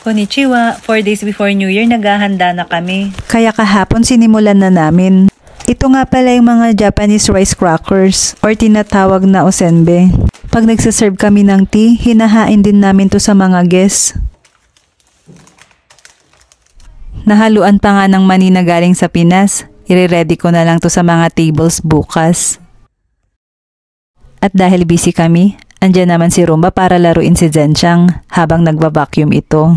Konnichiwa, 4 days before New Year naghahanda na kami. Kaya kahapon sinimulan na namin. Ito nga pala yung mga Japanese rice crackers or tinatawag na osenbe. Pag nagsaserve kami ng tea, hinahain din namin to sa mga guests. Nahaluan pa nga ng mani na galing sa Pinas. I-ready ko na lang to sa mga tables bukas. At dahil busy kami, andyan naman si Rumba para laruin si Zenchang habang nagba-vacuum ito.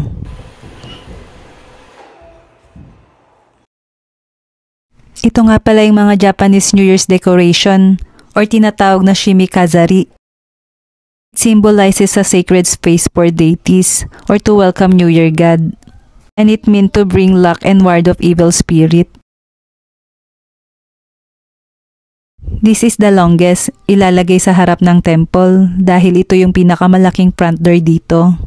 Ito nga pala yung mga Japanese New Year's decoration or tinatawag na shimikazari. It symbolizes a sacred space for deities or to welcome New Year God. And it meant to bring luck and ward off evil spirit. This is the longest, ilalagay sa harap ng temple dahil ito yung pinakamalaking front door dito.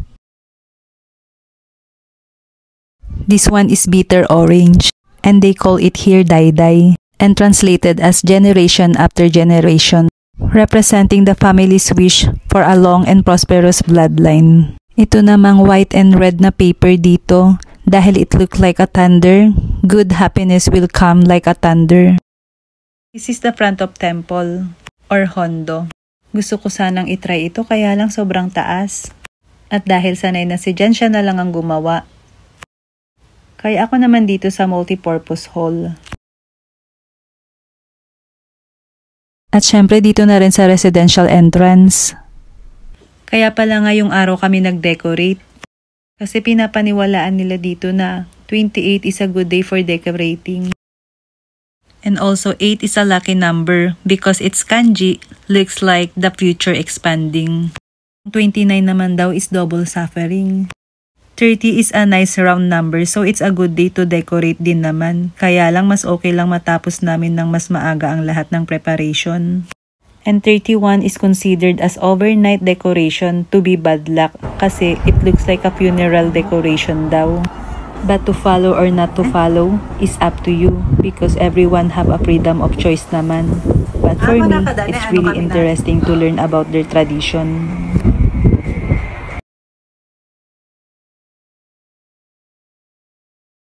This one is bitter orange and they call it here Dai-Dai and translated as generation after generation, representing the family's wish for a long and prosperous bloodline. Ito namang white and red na paper dito dahil it look like a thunder. Good happiness will come like a thunder. This is the front of temple or hondo. Gusto ko sanang itry ito kaya lang sobrang taas. At dahil sanay na si Jen, siya na lang ang gumawa. Kaya ako naman dito sa multipurpose hall. At syempre dito na rin sa residential entrance. Kaya pala ngayong araw kami nag-decorate. Kasi pinapaniwalaan nila dito na 28 is a good day for decorating. And also 8 is a lucky number because its kanji looks like the future expanding. 29 naman daw is double suffering. 30 is a nice round number so it's a good day to decorate din naman. Kaya lang mas okay lang matapos namin ng mas maaga ang lahat ng preparation. And 31 is considered as overnight decoration to be bad luck kasi it looks like a funeral decoration daw. But to follow or not to follow is up to you because everyone have a freedom of choice naman. But for me, it's really interesting to learn about their tradition.